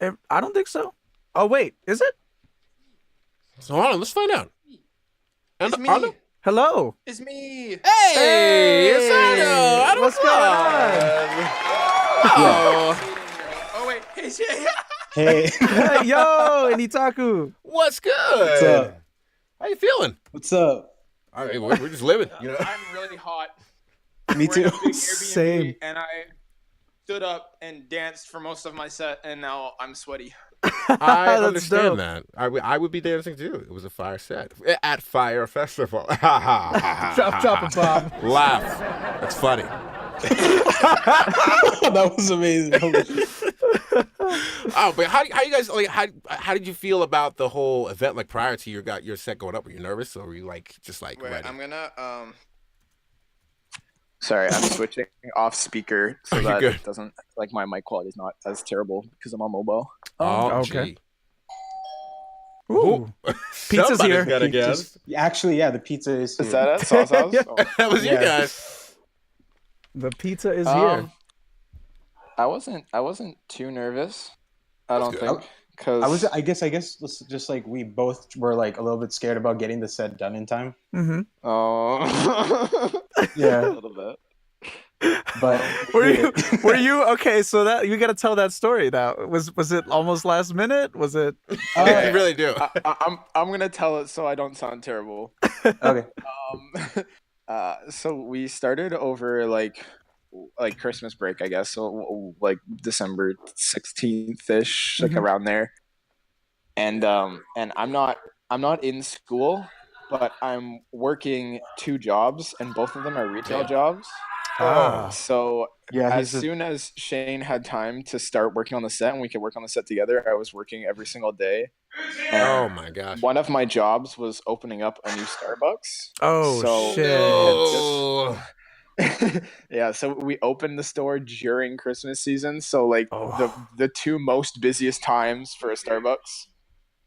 I don't think so. Oh wait, is it? So hold on, let's find out. It's Ando? me. Hello. It's me. Hey, it's Ando. Hey, Ando, what's what's going on? up? Yeah. Oh, Oh wait, hey Shay. Hey, Hey, yo, and Itaku. what's what's good? up? How you feeling? What's up? All right, we're just living, you know. I'm really hot. Me We're in too. a big Same. Airbnb, and I stood up and danced for most of my set, and now I'm sweaty. I That's understand dope. that. I would be dancing too. It was a fire set at Fire Festival. Drop a bomb. Laugh. That's funny. That was amazing. Holy shit. Oh, but how you guys like how did you feel about the whole event like prior to your set going up? Were you nervous or were you like just like Wait, ready? I'm gonna Sorry, I'm switching off speaker so Are you that good? it doesn't like my mic quality is not as terrible because I'm on mobile. Oh, Okay. gee. Ooh. Pizza's Somebody's here. got a guess. Actually, yeah, the pizza is Is here. that it? Sauce house? Yeah. Oh. That was you Yeah. guys. The pizza is here. I wasn't too nervous. I That's don't good. think because I guess let's just like we both were like a little bit scared about getting the set done in time. Mm-hmm. oh a Yeah, little bit. but Were we you? did it. Were you okay? So that you got to tell that story now. Was it almost last minute? Was it? You Okay, really do. I'm gonna tell it so I don't sound terrible. Okay. So we started over like Christmas break, I guess. So like December 16th ish, like Mhm. around there. And I'm not in school, but I'm working two jobs, and both of them are retail Damn. jobs. Ah. So Yeah, as he's a, soon as Shane had time to start working on the set and we could work on the set together, I was working every single day. Oh And my gosh. one of my jobs was opening up a new Starbucks. Oh So shit. No. yeah, so we opened the store during Christmas season, so like the Oh. the two most busiest times for a Starbucks.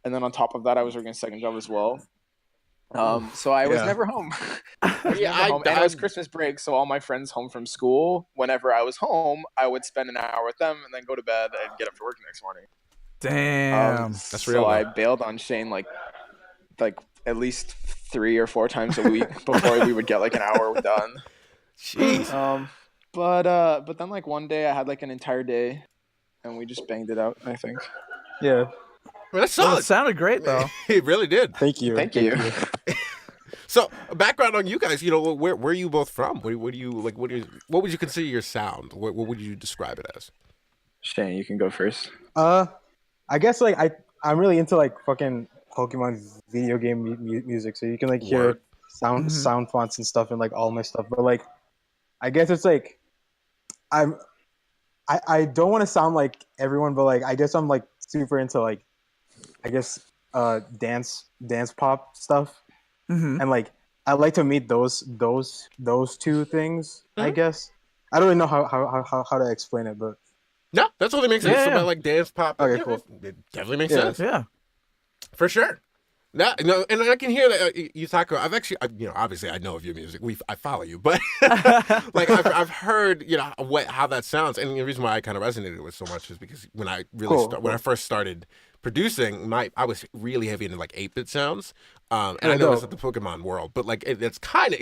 And then on top of that, I was working a second job as well. So I was Yeah. never home. I was Yeah, never home, and it was Christmas break, so all my friends home from school. Whenever I was home, I would spend an hour with them and then go to bed and get up for work the next morning. Damn. That's So real, I though. bailed on Shane like at least 3 or 4 times a week before we would get like an hour done. Jeez. But then like one day I had like an entire day, and we just banged it out. I think. yeah. Well, that's Well, it solid. sounded great though. It really did. Thank you. Thank you. So, background on you guys. You know, where are you both from? What do you like? What would you consider your sound? What would you describe it as? Shane, you can go first. I guess like I'm really into like fucking Pokemon video game music, so you can like hear Word. sound Mhm. sound fonts and stuff and like all my stuff. But like, I guess it's like I'm I don't want to sound like everyone, but like I guess I'm like super into like I guess dance pop stuff, Mm-hmm. and like I like to meet those two things. I Mhm. guess I don't really know how to explain it, but No, that totally makes sense. Yeah, Somebody yeah. like dance pop. Okay, Yeah, cool. it definitely makes Yeah. sense Yeah. for sure. No, and I can hear that Yutaka. Obviously I know of your music. I follow you, but like I've heard, how that sounds, and the reason why I kind of resonated with so much is because when I really Cool, when I cool. first started producing, I was really heavy into like 8-bit sounds, and Yeah, I know that's dope. not the Pokemon world, but like it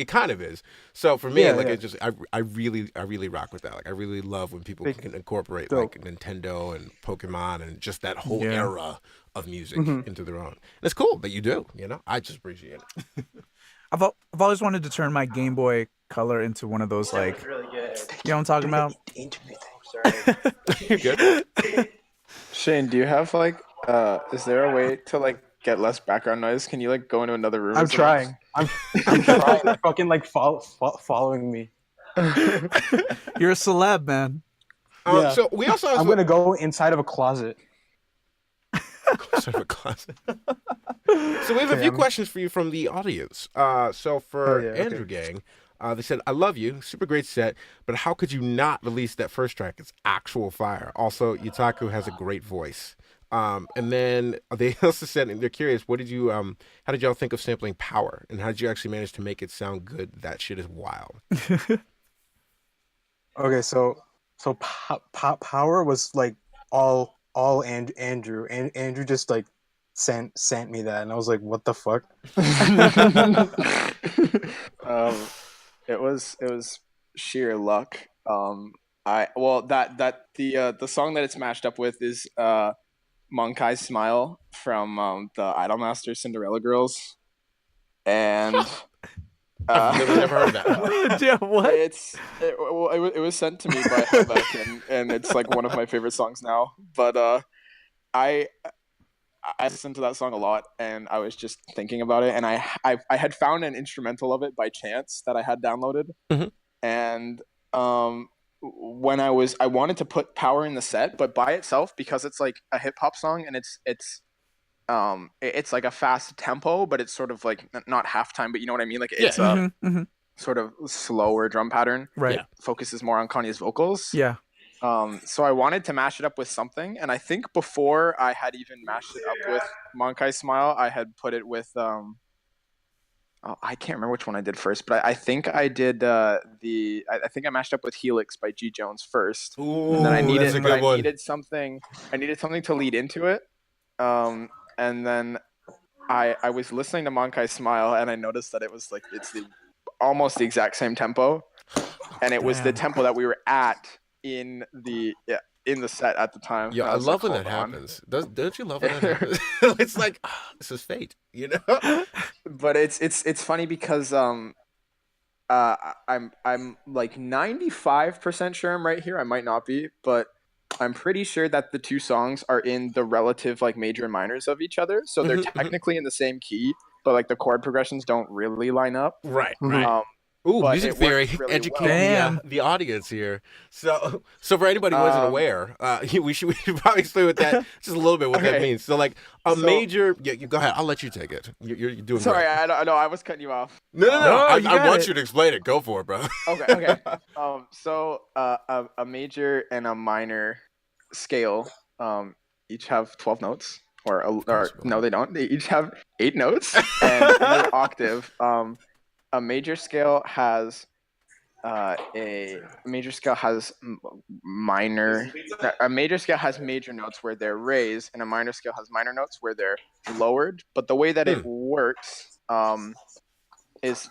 kind of is. So for me, Yeah, like yeah. it just I really rock with that. Like I really love when people Big can incorporate dope. like Nintendo and Pokemon and just that whole Yeah. era of music Mhm. into their own. And it's cool that you do. I just appreciate it. I've always wanted to turn my Game Boy Color into one of those like, really good. you know what I'm talking about? Sorry. You're good. Shane, do you have is there a way to like get less background noise? Can you like go into another room? I'm or something? trying. I'm trying. They're fucking like following me. You're a celeb, man. Yeah. So we also have I'm gonna go inside of a closet. sort of a closet. So we have a Okay, few questions for you from the audience. So for Oh, yeah, okay. Andrew Gang, they said, "I love you, super great set, but how could you not release that first track? It's actual fire. Also, Yutaku has a great voice." And then they also said, and they're curious, how did y'all think of sampling Power, and how did you actually manage to make it sound good? That shit is wild. Okay, so power was like all all Andrew, and Andrew just like sent me that, and I was like, what the fuck? um, it was sheer luck. I well that the song that it's mashed up with is Monkai's Smile from the Idolmaster Cinderella Girls, and I've literally never heard of that. Yeah, what? it was sent to me by Helbeck, and it's like one of my favorite songs now. But I I listened to that song a lot, and I was just thinking about it, and I had found an instrumental of it by chance that I had downloaded, Mhm. and when I wanted to put Power in the set, but by itself because it's like a hip hop song and it's like a fast tempo, but it's sort of like not halftime, but you know what I mean, like it's a sort of slower drum pattern. Right. Yeah. Focuses more on Kanye's vocals. Yeah. So I wanted to mash it up with something, and I think before I had even mashed it up with Monkai Smile, I had put it with I can't remember which one I did first, but I think I did I think I mashed up with Helix by G Jones first. Ooh, And then I that's a good one. needed something to lead into it. And then I was listening to Monkai Smile, and I noticed that it was like it's almost the exact same tempo, and it was the Damn. tempo that we were at in the set at the time. Yeah, And I was love like, when that "Hold on." happens. Don't you love when that happens? It's like this is fate, you know? But it's funny because I'm like 95% sure I'm right here. I might not be, but I'm pretty sure that the two songs are in the relative like major and minors of each other. So they're technically in the same key, but like the chord progressions don't really line up. Right. Ooh, But music it theory, works really educating well. the audience here. So for anybody who isn't aware, we should probably explain what that just a little bit what that Okay. means. So like major, you go ahead. I'll let you take it. You're doing Sorry, great. I know I was cutting you off. No. No, you I got want it. you to explain it. Go for it, bro. Okay. So a major and a minor scale each have 12 notes, or no, they don't. They each have 8 notes, and in the octave. A major scale has minor. A major scale has major notes where they're raised, and a minor scale has minor notes where they're lowered. But the way that it works is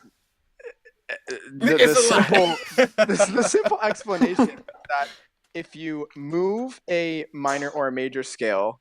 the simple explanation is that if you move a minor or a major scale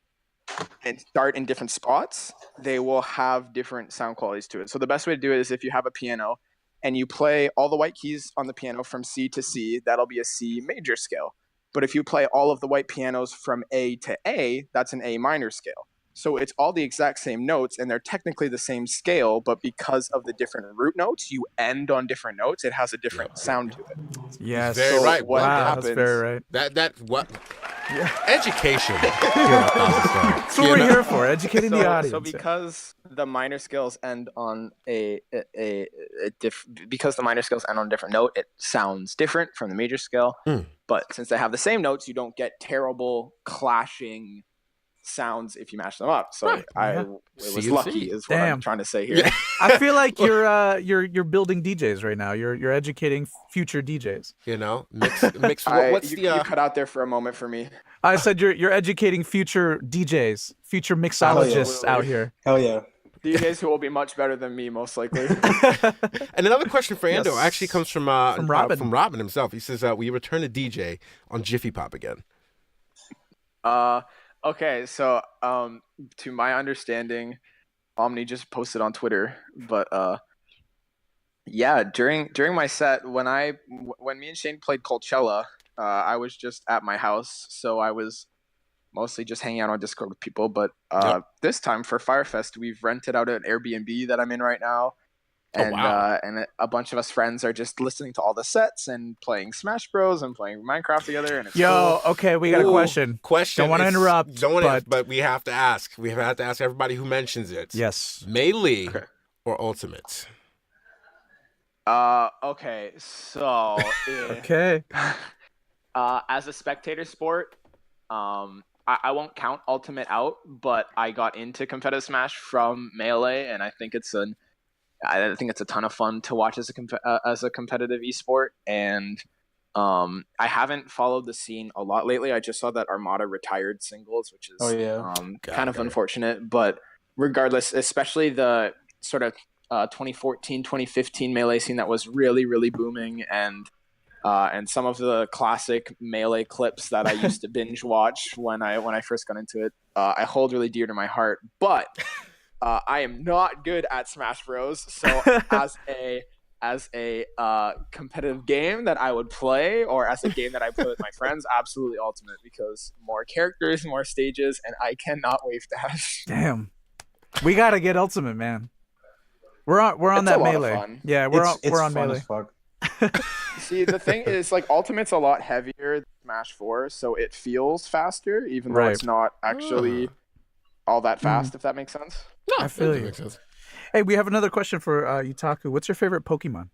and start in different spots, they will have different sound qualities to it. So the best way to do it is if you have a piano and you play all the white keys on the piano from C to C, that'll be a C major scale. But if you play all of the white pianos from A to A, that's an A minor scale. So it's all the exact same notes, and they're technically the same scale, but because of the different root notes, you end on different notes. It has a different sound to it. Yes. Very right. What Wow, happens? that's very right. That what? Education. Here at Thousand Star. That's what we're here for, educating the audience. So because the minor scales end on because the minor scales end on a different note, it sounds different from the major scale. But since they have the same notes, you don't get terrible clashing sounds if you mash them up. So it was lucky, is what I'm trying to say here. I feel like you're building DJs right now. You're educating future DJs. You know, mix. What's you cut out there for a moment for me. I said you're educating future DJs, future mixologists out here. Hell yeah. DJs who will be much better than me, most likely. And another question for Ando Yes. actually comes from Robin. From Robin himself. He says, "Will you return to DJ on Jiffy Pop again?" Okay, so to my understanding, Omni just posted on Twitter, but yeah, during my set, when me and Shane played Coachella, I was just at my house, so I was mostly just hanging out on Discord with people. But this time for Firefest, we've rented out an Airbnb that I'm in right now. And and a bunch of us friends are just listening to all the sets and playing Smash Bros and playing Minecraft together. And it's cool. Okay, we got a question. Don't want to interrupt. But we have to ask. We have to ask everybody who mentions it. Yes. Melee or Ultimate? Okay, so Okay. As a spectator sport, I won't count Ultimate out, but I got into competitive Smash from Melee, and I think it's a ton of fun to watch as a competitive esport. And I haven't followed the scene a lot lately. I just saw that Armada retired singles, which is kind of unfortunate. But regardless, especially the sort of 2014, 2015 Melee scene that was really, really booming, and some of the classic Melee clips that I used to binge watch when I first got into it, I hold really dear to my heart. But I am not good at Smash Bros. So as a competitive game that I would play, or as a game that I play with my friends, absolutely Ultimate, because more characters, more stages, and I cannot wave dash. Damn, we gotta get Ultimate, man. We're on It's that a lot of Melee. fun. Yeah, we're on fun Melee. as fuck. See, the thing is, like, Ultimate's a lot heavier than Smash 4, so it feels faster, even though it's not actually all that fast, if that makes sense. No, I feel that you. makes sense. Hey, we have another question for Yitaku. What's your favorite Pokemon?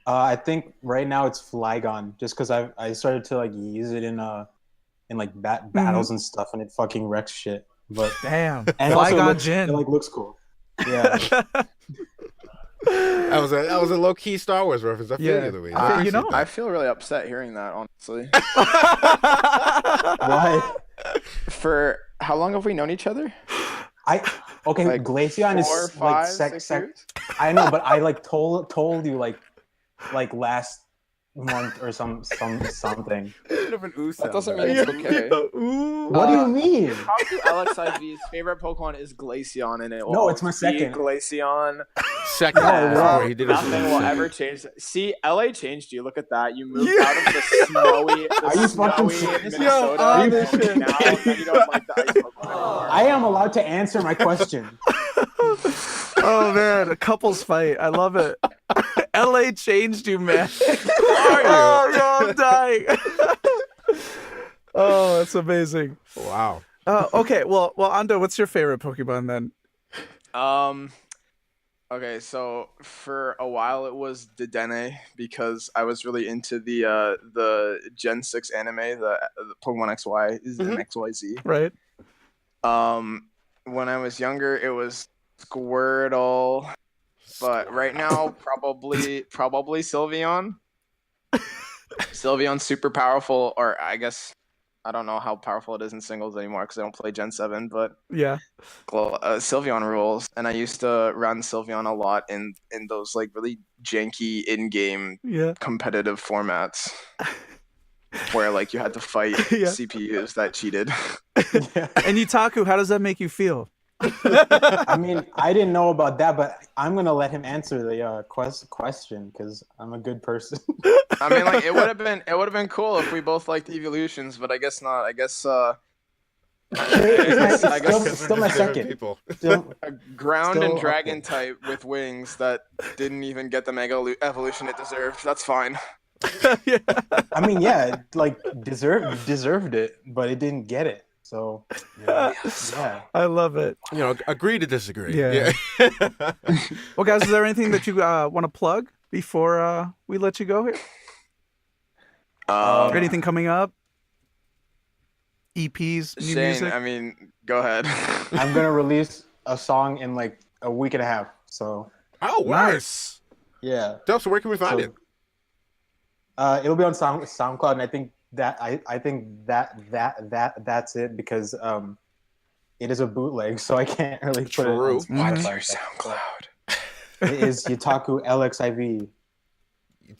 I think right now it's Flygon, just because I started to like use it in like battles and stuff, and it fucking wrecks shit. But Damn, and also Flygon it Jin. like looks cool. Yeah. That was a low key Star Wars reference. I feel you, Louise. I feel really upset hearing that, honestly. Why? For how long have we known each other? Like Glaceon is 4, 5, 6 years? I know, but I like told you like last month or something. That doesn't mean it's okay. What do you mean? How do LXIV's favorite Pokemon is Glaceon, and it will No, it's my be second. Glaceon. Second. Yeah, He did nothing will ever change. See, LA changed you. Look at that. You moved out of the snowy, Are you fucking Minnesota, Yo, and now you don't like the ice Pokemon. I am allowed to answer my question. Oh man, a couples fight. I love it. LA changed you, man. Oh, no, I'm dying. Oh, that's amazing. Wow. Okay, well, Ando, what's your favorite Pokemon then? Okay, so for a while it was Dedenne, because I was really into the Gen 6 anime, the Pokemon XY and XYZ. Right. When I was younger it was Squirtle, but right now probably Sylveon. Sylveon's super powerful, or I guess I don't know how powerful it is in singles anymore because I don't play Gen 7, but Yeah. Sylveon rules, and I used to run Sylveon a lot in those like really janky in-game competitive formats where like you had to fight CPUs that cheated. And Yitaku, how does that make you feel? I mean, I didn't know about that, but I'm gonna let him answer the question because I'm a good person. I mean, like it would have been cool if we both liked evolutions, but I guess not. I guess still my second. People. Still, a ground and dragon okay. type with wings that didn't even get the mega evolution it deserved. That's fine. Yeah. I mean, yeah, like deserved it, but it didn't get it. So yeah. I love it. You know, agree to disagree. Yeah. Well, guys, is there anything that you want to plug before we let you go here? Or anything coming up? EPs, new Shane, music? I mean, go ahead. I'm gonna release a song in like a week and a half. So Oh, Nice. yeah. Dope. So where can we find it? It'll be on SoundCloud, and I think that's it because it is a bootleg, so I can't really put it on What's Spotify. your SoundCloud? It is Yitaku LXIV,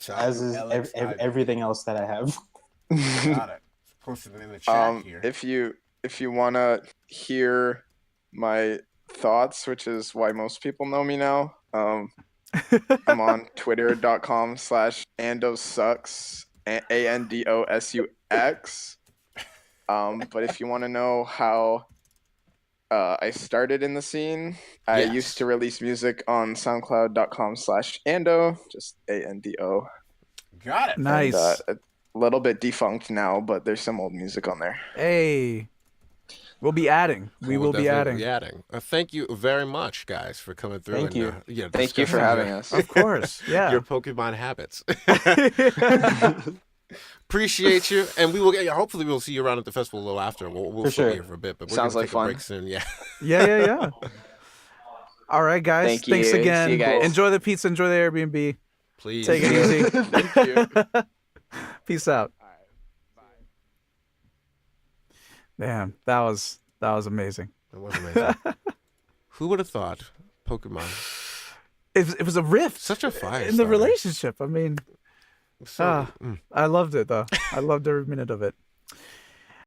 as is LXIV. everything else that I have. Got it. Posted it in the chat here. If you wanna hear my thoughts, which is why most people know me now, I'm on twitter.com/AndoSucks, ANDOSUX. But if you want to know how I started in the scene, I used to release music on soundcloud.com/Ando, just ANDO. Got it. Nice. And, a little bit defunct now, but there's some old music on there. Hey. We'll be adding. We will be adding. Thank you very much, guys, for coming through. Thank you. Thank you for having us. Of course. Yeah. Your Pokemon habits. Appreciate you, and we will get. Hopefully, we'll see you around at the festival a little after. We'll sure. be here for a bit, but we're Sounds gonna like take fun. a break soon. Yeah. Yeah. All right, guys. Thank you. Thanks again. See you guys. Enjoy the pizza. Enjoy the Airbnb. Please Take it easy. Thank you. Peace out. Man, that was amazing. It was amazing. Who would have thought Pokemon? It was a rift. Such a fire in the starter. relationship. I mean, So, I loved it though. I loved every minute of it.